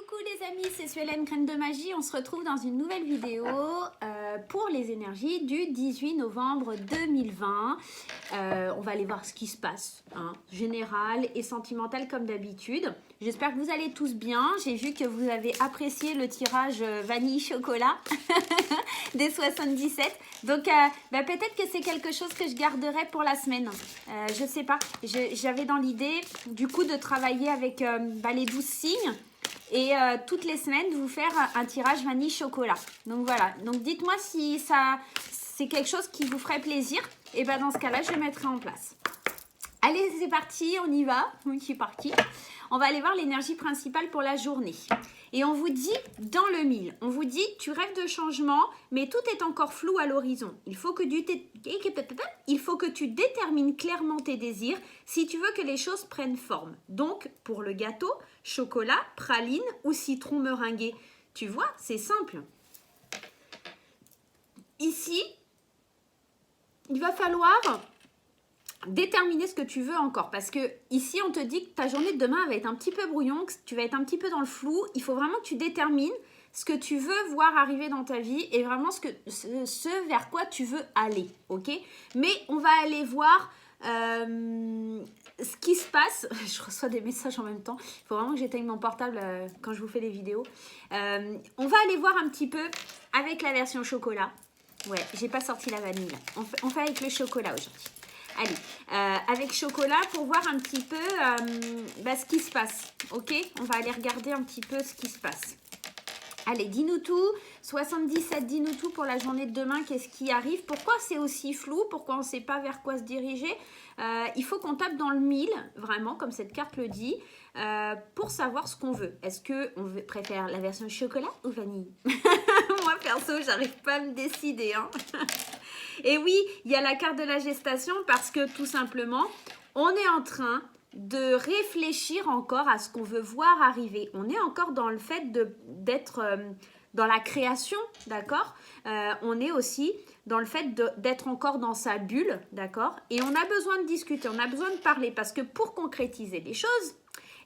Coucou les amis, c'est Suelen Graine de Magie. On se retrouve dans une nouvelle vidéo pour les énergies du 18 novembre 2020. On va aller voir ce qui se passe, hein, général et sentimental comme d'habitude. J'espère que vous allez tous bien. J'ai vu que vous avez apprécié le tirage vanille chocolat des 77. Donc peut-être que c'est quelque chose que je garderai pour la semaine. Je sais pas. J'avais dans l'idée du coup de travailler avec les 12 signes. Et toutes les semaines, vous faire un tirage vanille chocolat. Donc voilà. Donc dites-moi si ça c'est quelque chose qui vous ferait plaisir. Et ben dans ce cas-là, je le mettrai en place. Allez, c'est parti, on y va. Oui, je suis partie. On va aller voir l'énergie principale pour la journée. Et on vous dit, dans le mille, on vous dit, tu rêves de changement, mais tout est encore flou à l'horizon. Il faut que tu détermines clairement tes désirs si tu veux que les choses prennent forme. Donc, pour le gâteau, chocolat, praline ou citron meringué. Tu vois, c'est simple. Ici, il va falloir déterminer ce que tu veux encore, parce que ici on te dit que ta journée de demain va être un petit peu brouillon, que tu vas être un petit peu dans le flou. Il faut vraiment que tu détermines ce que tu veux voir arriver dans ta vie et vraiment ce vers quoi tu veux aller, ok? Mais on va aller voir ce qui se passe. Je reçois des messages en même temps, il faut vraiment que j'éteigne mon portable quand je vous fais les vidéos. On va aller voir un petit peu avec la version chocolat. Ouais, j'ai pas sorti la vanille, on fait avec le chocolat aujourd'hui. Allez, avec chocolat pour voir un petit peu ce qui se passe, ok? On va aller regarder un petit peu ce qui se passe. Allez, dis-nous tout. 77, dis-nous tout pour la journée de demain. Qu'est-ce qui arrive? Pourquoi c'est aussi flou? Pourquoi on ne sait pas vers quoi se diriger? Il faut qu'on tape dans le mille, vraiment, comme cette carte le dit, pour savoir ce qu'on veut. Est-ce qu'on préfère la version chocolat ou vanille? Moi, perso, j'arrive pas à me décider, hein. Et oui, il y a la carte de la gestation parce que tout simplement, on est en train de réfléchir encore à ce qu'on veut voir arriver. On est encore dans le fait d'être dans la création, d'accord? On est aussi dans le fait d'être encore dans sa bulle, d'accord? Et on a besoin de discuter, on a besoin de parler parce que pour concrétiser les choses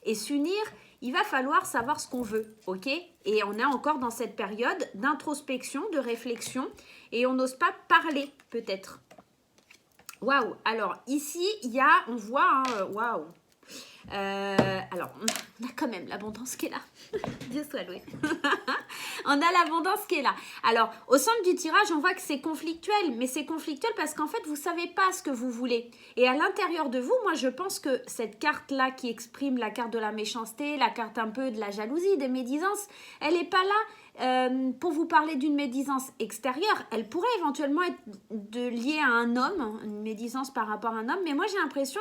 et s'unir, il va falloir savoir ce qu'on veut, ok? Et on est encore dans cette période d'introspection, de réflexion, et on n'ose pas parler, peut-être. Waouh! Alors, ici, on voit, waouh! Alors, on a quand même l'abondance qui est là. Dieu soit loué. On a l'abondance qui est là. Alors, au centre du tirage, on voit que c'est conflictuel. Mais c'est conflictuel parce qu'en fait, vous ne savez pas ce que vous voulez. Et à l'intérieur de vous, moi, je pense que cette carte-là qui exprime la carte de la méchanceté, la carte un peu de la jalousie, des médisances, elle n'est pas là pour vous parler d'une médisance extérieure. Elle pourrait éventuellement être liée à un homme, une médisance par rapport à un homme. Mais moi, j'ai l'impression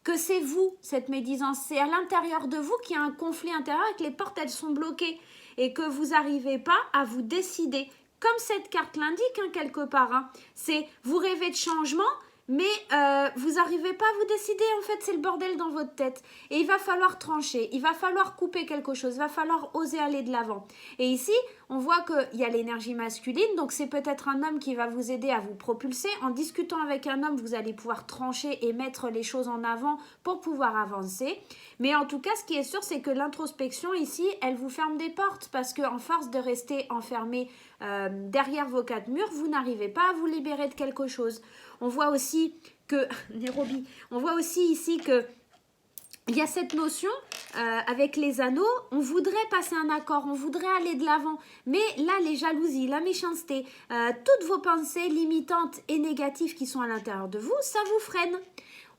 que c'est vous, cette médisance. C'est à l'intérieur de vous qu'il y a un conflit intérieur et que les portes, elles sont bloquées. Et que vous n'arrivez pas à vous décider. Comme cette carte l'indique, hein, quelque part. Hein. C'est, vous rêvez de changement, mais vous n'arrivez pas à vous décider. En fait, c'est le bordel dans votre tête. Et il va falloir trancher. Il va falloir couper quelque chose. Il va falloir oser aller de l'avant. Et ici, on voit qu'il y a l'énergie masculine. Donc, c'est peut-être un homme qui va vous aider à vous propulser. En discutant avec un homme, vous allez pouvoir trancher et mettre les choses en avant pour pouvoir avancer. Mais en tout cas, ce qui est sûr, c'est que l'introspection ici, elle vous ferme des portes. Parce qu'en force de rester enfermé derrière vos quatre murs, vous n'arrivez pas à vous libérer de quelque chose. On voit aussi que, Nairobi, on voit aussi ici que il y a cette notion avec les anneaux, on voudrait passer un accord, on voudrait aller de l'avant. Mais là, les jalousies, la méchanceté, toutes vos pensées limitantes et négatives qui sont à l'intérieur de vous, ça vous freine.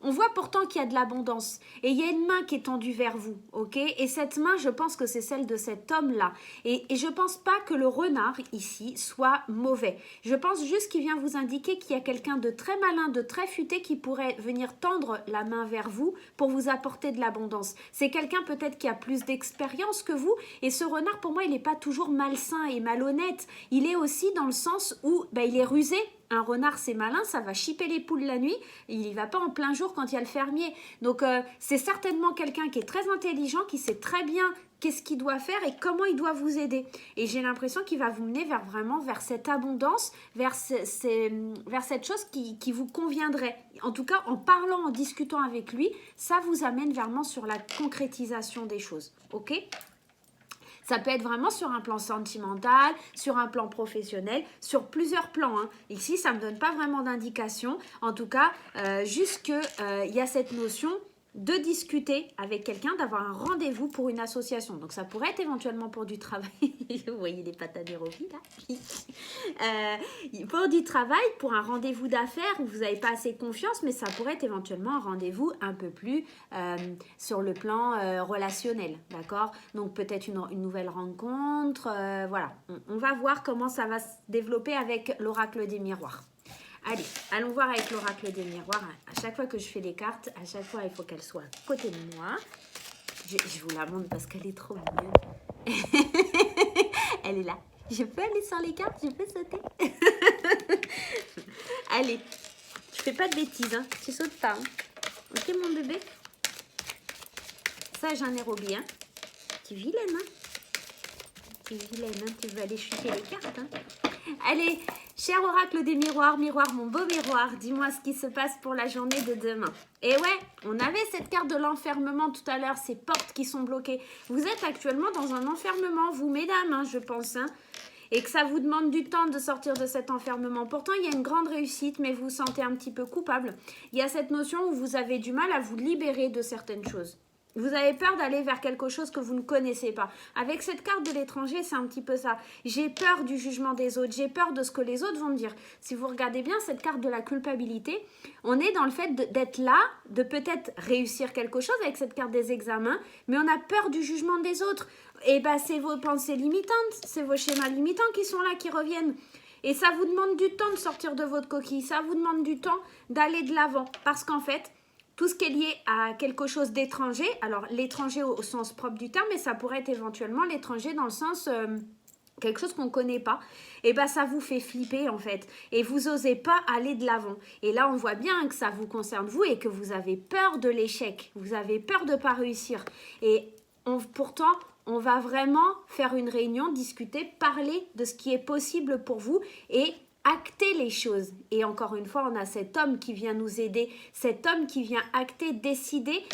On voit pourtant qu'il y a de l'abondance et il y a une main qui est tendue vers vous, ok? Et cette main, je pense que c'est celle de cet homme-là. Et je ne pense pas que le renard, ici, soit mauvais. Je pense juste qu'il vient vous indiquer qu'il y a quelqu'un de très malin, de très futé qui pourrait venir tendre la main vers vous pour vous apporter de l'abondance. C'est quelqu'un peut-être qui a plus d'expérience que vous. Et ce renard, pour moi, il n'est pas toujours malsain et malhonnête. Il est aussi dans le sens où il est rusé. Un renard, c'est malin, ça va chipper les poules la nuit. Il n'y va pas en plein jour quand il y a le fermier. Donc, c'est certainement quelqu'un qui est très intelligent, qui sait très bien qu'est-ce qu'il doit faire et comment il doit vous aider. Et j'ai l'impression qu'il va vous mener vers cette abondance, vers cette chose qui vous conviendrait. En tout cas, en parlant, en discutant avec lui, ça vous amène vraiment sur la concrétisation des choses. Ok ? Ça peut être vraiment sur un plan sentimental, sur un plan professionnel, sur plusieurs plans. Hein. Ici, ça ne me donne pas vraiment d'indication. En tout cas, juste qu'il y a cette notion de discuter avec quelqu'un, d'avoir un rendez-vous pour une association. Donc, ça pourrait être éventuellement pour du travail. Vous voyez les pattes à Nairobi, là. Pour du travail, pour un rendez-vous d'affaires où vous n'avez pas assez confiance, mais ça pourrait être éventuellement un rendez-vous un peu plus sur le plan relationnel, d'accord? Donc, peut-être une nouvelle rencontre. Voilà, on va voir comment ça va se développer avec l'oracle des miroirs. Allez, allons voir avec l'oracle des miroirs. À chaque fois que je fais les cartes, à chaque fois, il faut qu'elle soit à côté de moi. Je vous la montre parce qu'elle est trop mignonne. Elle est là. Je peux aller sur les cartes, je peux sauter. Allez, je fais pas de bêtises, hein. Tu sautes pas. Hein. Ok, mon bébé? Ça, j'ai un Nairobi, hein. Tu es vilaine, hein. Tu es vilaine, hein. Tu veux aller chuter les cartes, hein. Allez, cher oracle des miroirs, miroir, mon beau miroir, dis-moi ce qui se passe pour la journée de demain. Et ouais, on avait cette carte de l'enfermement tout à l'heure, ces portes qui sont bloquées. Vous êtes actuellement dans un enfermement, vous mesdames, hein, je pense, hein, et que ça vous demande du temps de sortir de cet enfermement. Pourtant, il y a une grande réussite, mais vous vous sentez un petit peu coupable. Il y a cette notion où vous avez du mal à vous libérer de certaines choses. Vous avez peur d'aller vers quelque chose que vous ne connaissez pas. Avec cette carte de l'étranger, c'est un petit peu ça. J'ai peur du jugement des autres. J'ai peur de ce que les autres vont me dire. Si vous regardez bien cette carte de la culpabilité, on est dans le fait d'être là, de peut-être réussir quelque chose avec cette carte des examens, mais on a peur du jugement des autres. Et bien, c'est vos pensées limitantes, c'est vos schémas limitants qui sont là, qui reviennent. Et ça vous demande du temps de sortir de votre coquille. Ça vous demande du temps d'aller de l'avant. Parce qu'en fait, tout ce qui est lié à quelque chose d'étranger, alors l'étranger au sens propre du terme, mais ça pourrait être éventuellement l'étranger dans le sens quelque chose qu'on ne connaît pas, et bien ça vous fait flipper en fait, et vous n'osez pas aller de l'avant. Et là on voit bien que ça vous concerne vous et que vous avez peur de l'échec, vous avez peur de ne pas réussir. Et pourtant, on va vraiment faire une réunion, discuter, parler de ce qui est possible pour vous et acter les choses. Et encore une fois, on a cet homme qui vient nous aider, cet homme qui vient acter, décider,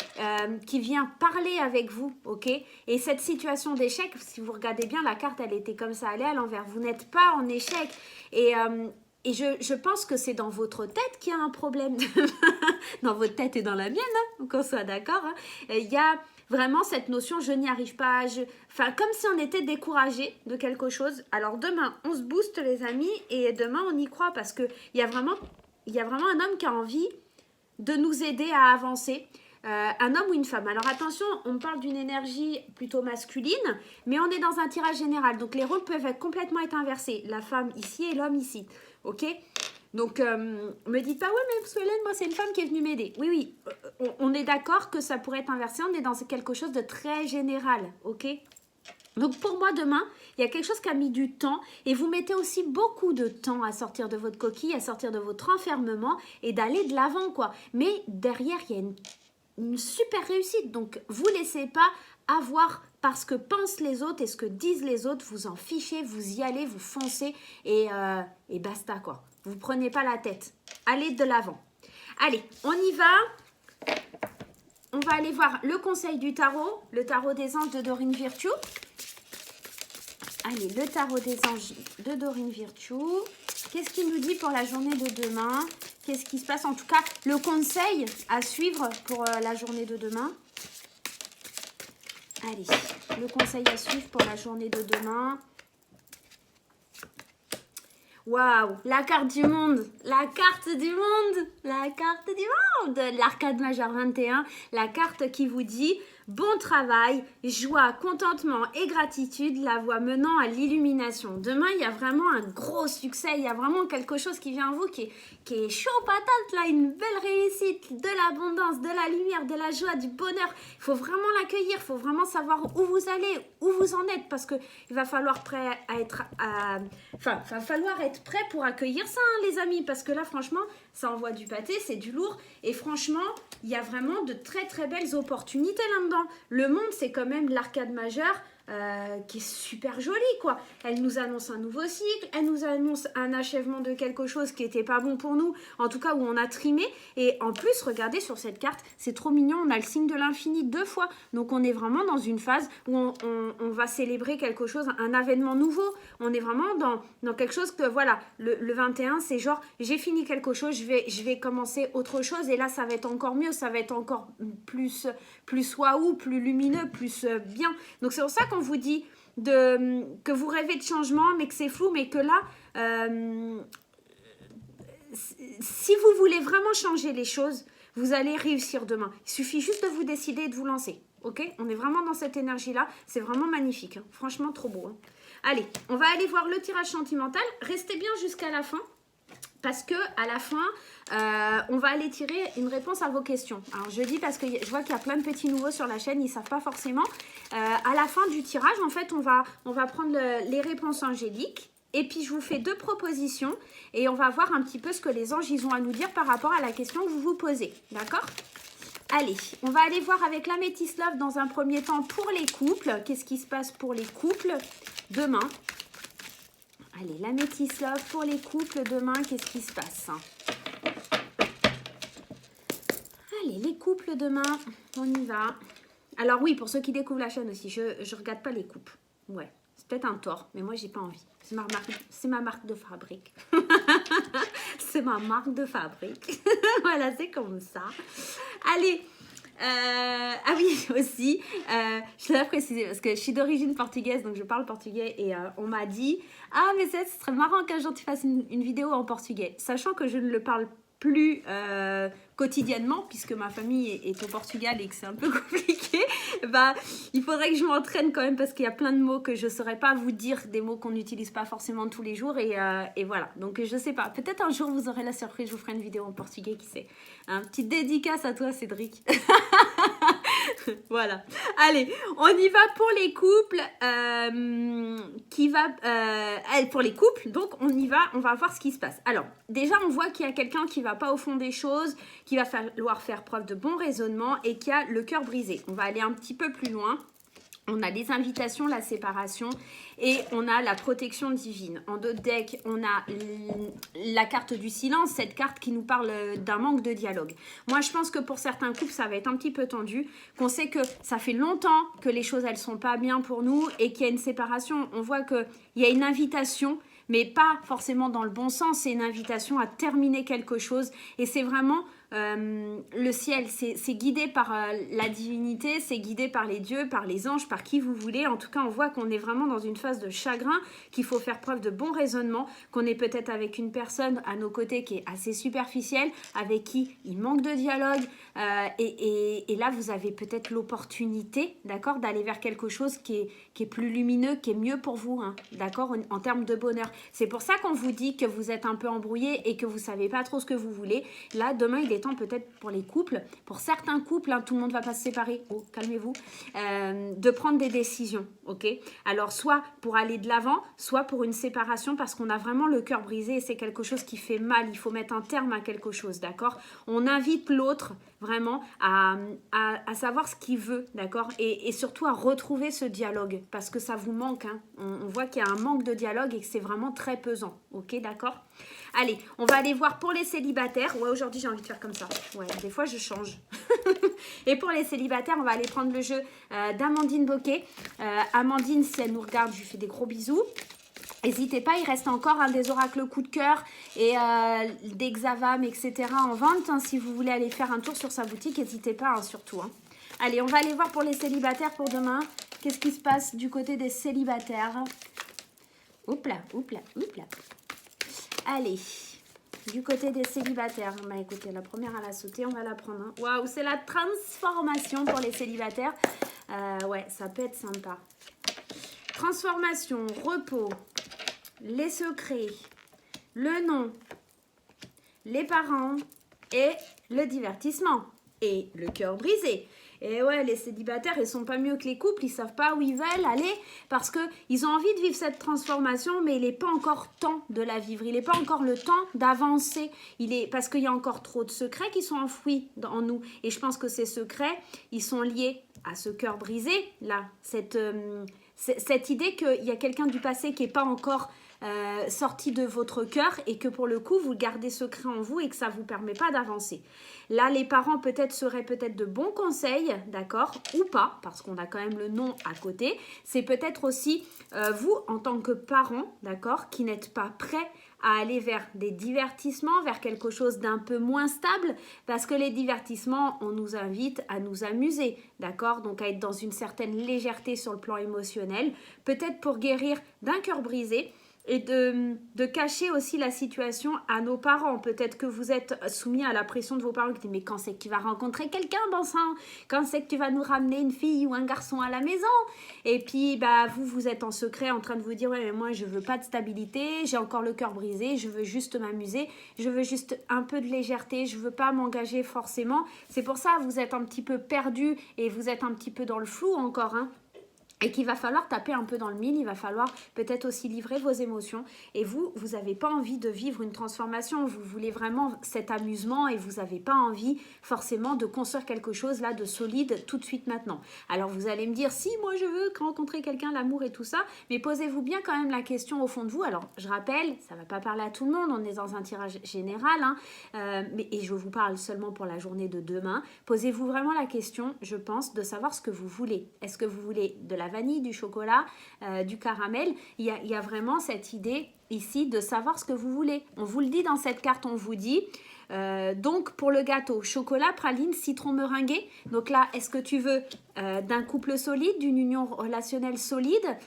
qui vient parler avec vous, ok? Et cette situation d'échec, si vous regardez bien, la carte, elle était comme ça, elle est à l'envers. Vous n'êtes pas en échec. Et je pense que c'est dans votre tête qu'il y a un problème. Dans votre tête et dans la mienne, hein, qu'on soit d'accord. Hein. Il y a vraiment cette notion, je n'y arrive pas. Enfin, comme si on était découragé de quelque chose. Alors demain, on se booste les amis et demain, on y croit parce qu'il y a vraiment un homme qui a envie de nous aider à avancer. Un homme ou une femme. Alors attention, on parle d'une énergie plutôt masculine, mais on est dans un tirage général. Donc les rôles peuvent complètement être inversés. La femme ici et l'homme ici. Ok ? Donc, me dites pas, ouais, mais Hélène, moi, c'est une femme qui est venue m'aider. Oui, on est d'accord que ça pourrait être inversé. On est dans quelque chose de très général, ok? Donc, pour moi, demain, il y a quelque chose qui a mis du temps. Et vous mettez aussi beaucoup de temps à sortir de votre coquille, à sortir de votre enfermement et d'aller de l'avant, quoi. Mais derrière, il y a une super réussite. Donc, vous laissez pas avoir parce que pensent les autres et ce que disent les autres. Vous en fichez, vous y allez, vous foncez et basta, quoi. Vous ne prenez pas la tête. Allez de l'avant. Allez, on y va. On va aller voir le conseil du tarot. Le tarot des anges de Dorine Virtue. Allez, le tarot des anges de Dorine Virtue. Qu'est-ce qu'il nous dit pour la journée de demain? Qu'est-ce qui se passe? En tout cas, le conseil à suivre pour la journée de demain. Allez, le conseil à suivre pour la journée de demain. Waouh, la carte du monde, la carte du monde, la carte du monde, l'arcade majeure 21, la carte qui vous dit bon travail, joie, contentement et gratitude, la voie menant à l'illumination. Demain, il y a vraiment un gros succès, il y a vraiment quelque chose qui vient à vous qui est chaud patate, là, une belle réussite, de l'abondance, de la lumière, de la joie, du bonheur. Il faut vraiment l'accueillir, il faut vraiment savoir où vous allez, où vous en êtes, parce qu'il va falloir être prêt pour accueillir ça, hein, les amis, parce que là, franchement, ça envoie du pâté, c'est du lourd, et franchement, il y a vraiment de très très belles opportunités là-dedans. Le monde, c'est quand même l'arcade majeure qui est super jolie, quoi. Elle nous annonce un nouveau cycle, elle nous annonce un achèvement de quelque chose qui n'était pas bon pour nous, en tout cas où on a trimé. Et en plus, regardez sur cette carte, c'est trop mignon, on a le signe de l'infini 2 fois. Donc on est vraiment dans une phase où on va célébrer quelque chose, un avènement nouveau. On est vraiment dans quelque chose que, voilà, le 21, c'est genre, j'ai fini quelque chose, je vais commencer autre chose. Et là, ça va être encore mieux, ça va être encore plus waouh, plus lumineux, plus bien. Donc c'est pour ça qu'on vous dit que vous rêvez de changement, mais que c'est flou, mais que là, si vous voulez vraiment changer les choses, vous allez réussir demain. Il suffit juste de vous décider et de vous lancer. Ok? On est vraiment dans cette énergie-là. C'est vraiment magnifique. Hein. Franchement, trop beau. Hein. Allez, on va aller voir le tirage sentimental. Restez bien jusqu'à la fin. Parce que à la fin, on va aller tirer une réponse à vos questions. Alors je dis parce que je vois qu'il y a plein de petits nouveaux sur la chaîne, ils ne savent pas forcément. À la fin du tirage, en fait, on va prendre les réponses angéliques. Et puis je vous fais 2 propositions et on va voir un petit peu ce que les anges ils ont à nous dire par rapport à la question que vous vous posez. D'accord ? Allez, on va aller voir avec l'Améthyst Love dans un premier temps pour les couples. Qu'est-ce qui se passe pour les couples demain ? Allez, l'Améthyst Love pour les couples demain, qu'est-ce qui se passe? Allez, les couples demain, on y va. Alors oui, pour ceux qui découvrent la chaîne aussi, je ne regarde pas les couples. Ouais, c'est peut-être un tort, mais moi, j'ai pas envie. C'est ma marque de fabrique. C'est ma marque de fabrique. Voilà, c'est comme ça. Allez. Ah oui, aussi, je dois préciser parce que je suis d'origine portugaise, donc je parle portugais et on m'a dit « Ah, mais ce serait marrant qu'un jour tu fasses une vidéo en portugais. » Sachant que je ne le parle plus quotidiennement, puisque ma famille est au Portugal et que c'est un peu compliqué, bah, il faudrait que je m'entraîne quand même parce qu'il y a plein de mots que je ne saurais pas vous dire, des mots qu'on n'utilise pas forcément tous les jours et voilà. Donc je ne sais pas, peut-être un jour vous aurez la surprise, je vous ferai une vidéo en portugais, qui sait. Un petit dédicace à toi Cédric. Voilà. Allez, on y va pour les couples. Pour les couples, donc on y va, on va voir ce qui se passe. Alors, déjà, on voit qu'il y a quelqu'un qui va pas au fond des choses, qui va falloir faire preuve de bon raisonnement et qui a le cœur brisé. On va aller un petit peu plus loin. On a les invitations, la séparation et on a la protection divine. En d'autres decks, on a la carte du silence, cette carte qui nous parle d'un manque de dialogue. Moi, je pense que pour certains couples, ça va être un petit peu tendu, qu'on sait que ça fait longtemps que les choses, elles sont pas bien pour nous et qu'il y a une séparation. On voit qu'il y a une invitation, mais pas forcément dans le bon sens. C'est une invitation à terminer quelque chose et c'est vraiment... le ciel, c'est guidé par la divinité, c'est guidé par les dieux, par les anges, par qui vous voulez. En tout cas, on voit qu'on est vraiment dans une phase de chagrin, qu'il faut faire preuve de bon raisonnement, qu'on est peut-être avec une personne à nos côtés qui est assez superficielle, avec qui il manque de dialogue. Et là, vous avez peut-être l'opportunité, d'accord, d'aller vers quelque chose qui est plus lumineux, qui est mieux pour vous, hein, d'accord, en termes de bonheur. C'est pour ça qu'on vous dit que vous êtes un peu embrouillé et que vous ne savez pas trop ce que vous voulez. Là, demain, il est temps peut-être pour les couples, pour certains couples, hein, tout le monde ne va pas se séparer, oh, calmez-vous, de prendre des décisions, ok? Alors, soit pour aller de l'avant, soit pour une séparation parce qu'on a vraiment le cœur brisé et c'est quelque chose qui fait mal, il faut mettre un terme à quelque chose, d'accord? On invite l'autre vraiment à savoir ce qu'il veut, d'accord, et surtout à retrouver ce dialogue, parce que ça vous manque, hein. On voit qu'il y a un manque de dialogue et que c'est vraiment très pesant, ok, d'accord? Allez, on va aller voir pour les célibataires. Ouais, aujourd'hui, j'ai envie de faire comme ça. Ouais, des fois, je change. Et pour les célibataires, on va aller prendre le jeu d'Amandine Bocquet. Amandine, si elle nous regarde, je lui fais des gros bisous. N'hésitez pas, il reste encore des oracles coup de cœur et des Xavam, etc. en vente. Hein, si vous voulez aller faire un tour sur sa boutique, n'hésitez pas, hein, surtout. Hein. Allez, on va aller voir pour les célibataires pour demain. Qu'est-ce qui se passe du côté des célibataires? Oups là, oups là, oups là. Allez, du côté des célibataires. Bah écoutez, la première à la sauter, on va la prendre. Hein. Waouh, c'est la transformation pour les célibataires. Ouais, ça peut être sympa. Transformation, repos, les secrets, le nom, les parents et le divertissement. Et le cœur brisé. Et ouais, les célibataires, ils sont pas mieux que les couples, ils savent pas où ils veulent aller parce qu'ils ont envie de vivre cette transformation, mais il n'est pas encore temps de la vivre. Il n'est pas encore le temps d'avancer. Parce qu'il y a encore trop de secrets qui sont enfouis en nous. Et je pense que ces secrets, ils sont liés à ce cœur brisé, là, cette idée qu'il y a quelqu'un du passé qui n'est pas encore sorti de votre cœur et que pour le coup, vous le gardez secret en vous et que ça ne vous permet pas d'avancer. Là, les parents peut-être seraient peut-être de bons conseils, d'accord, ou pas, parce qu'on a quand même le nom à côté. C'est peut-être aussi vous, en tant que parent, d'accord, qui n'êtes pas prêt à aller vers des divertissements, vers quelque chose d'un peu moins stable, parce que les divertissements, on nous invite à nous amuser, d'accord, donc à être dans une certaine légèreté sur le plan émotionnel, peut-être pour guérir d'un cœur brisé, et de cacher aussi la situation à nos parents. Peut-être que vous êtes soumis à la pression de vos parents qui disent mais quand c'est que tu vas rencontrer quelqu'un, bon sang, quand c'est que tu vas nous ramener une fille ou un garçon à la maison? Et puis bah vous êtes en secret en train de vous dire ouais mais moi je veux pas de stabilité, j'ai encore le cœur brisé, je veux juste m'amuser, je veux juste un peu de légèreté, je veux pas m'engager forcément. C'est pour ça vous êtes un petit peu perdu et vous êtes un petit peu dans le flou encore, hein. Et qu'il va falloir taper un peu dans le mille, il va falloir peut-être aussi livrer vos émotions. Et vous n'avez pas envie de vivre une transformation, vous voulez vraiment cet amusement et vous n'avez pas envie forcément de construire quelque chose là de solide tout de suite maintenant. Alors vous allez me dire, si moi je veux rencontrer quelqu'un, l'amour et tout ça, mais posez-vous bien quand même la question au fond de vous. Alors je rappelle, ça ne va pas parler à tout le monde, on est dans un tirage général, hein, et je vous parle seulement pour la journée de demain. Posez-vous vraiment la question, je pense, de savoir ce que vous voulez. Est-ce que vous voulez de la vanille, du chocolat, du caramel? Il y a vraiment cette idée ici de savoir ce que vous voulez. On vous le dit dans cette carte, on vous dit donc pour le gâteau, chocolat, praline, citron meringué. Donc là, est-ce que tu veux d'un couple solide, d'une union relationnelle solide?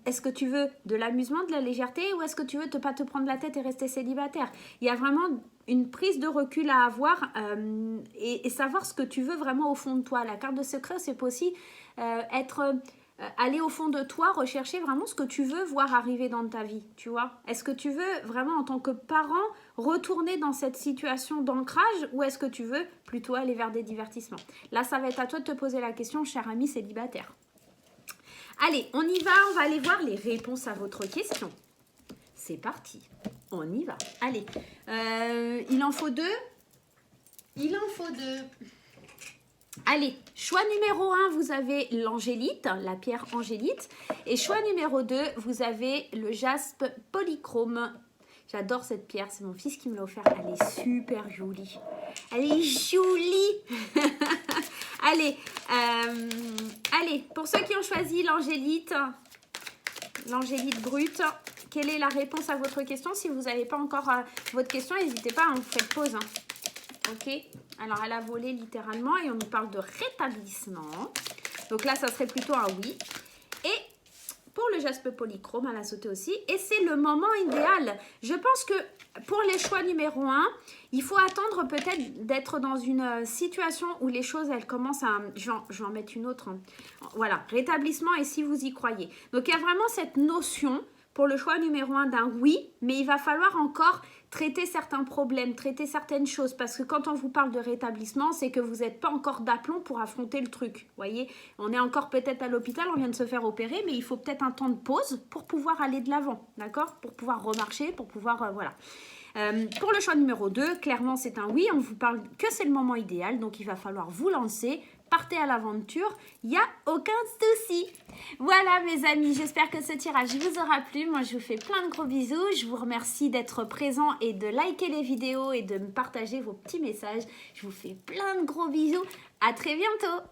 Est-ce que tu veux de l'amusement, de la légèreté, ou est-ce que tu veux pas te prendre la tête et rester célibataire? Il y a vraiment une prise de recul à avoir et savoir ce que tu veux vraiment au fond de toi. La carte de secret, c'est aussi aller au fond de toi, rechercher vraiment ce que tu veux voir arriver dans ta vie, tu vois. Est-ce que tu veux vraiment en tant que parent retourner dans cette situation d'ancrage ou est-ce que tu veux plutôt aller vers des divertissements? Là, ça va être à toi de te poser la question, cher ami célibataire. Allez, on y va, on va aller voir les réponses à votre question. C'est parti, on y va. Allez, il en faut deux. Il en faut deux. Allez, choix numéro 1, vous avez l'angélite, la pierre angélite. Et choix numéro 2, vous avez le jaspe polychrome. J'adore cette pierre, c'est mon fils qui me l'a offert. Elle est super jolie. Elle est jolie. Allez, allez, pour ceux qui ont choisi l'angélite brute, quelle est la réponse à votre question? Si vous n'avez pas encore votre question, n'hésitez pas, vous faites pause. Hein. Ok, alors elle a volé littéralement et on nous parle de rétablissement. Donc là, ça serait plutôt un oui. Et pour le jaspe polychrome, elle a sauté aussi. Et c'est le moment idéal. Je pense que pour les choix numéro 1, il faut attendre peut-être d'être dans une situation où les choses, elles commencent à... Je vais en mettre une autre. Voilà, rétablissement et si vous y croyez. Donc il y a vraiment cette notion pour le choix numéro 1 d'un oui, mais il va falloir encore traiter certains problèmes, traiter certaines choses, parce que quand on vous parle de rétablissement, c'est que vous n'êtes pas encore d'aplomb pour affronter le truc, voyez. On est encore peut-être à l'hôpital, on vient de se faire opérer, mais il faut peut-être un temps de pause pour pouvoir aller de l'avant, d'accord? Pour pouvoir remarcher, pour pouvoir, voilà. Pour le choix numéro 2, clairement c'est un oui, on vous parle que c'est le moment idéal, donc il va falloir vous lancer, partez à l'aventure, il n'y a aucun souci. Voilà mes amis, j'espère que ce tirage vous aura plu. Moi je vous fais plein de gros bisous, je vous remercie d'être présent et de liker les vidéos et de me partager vos petits messages. Je vous fais plein de gros bisous, à très bientôt.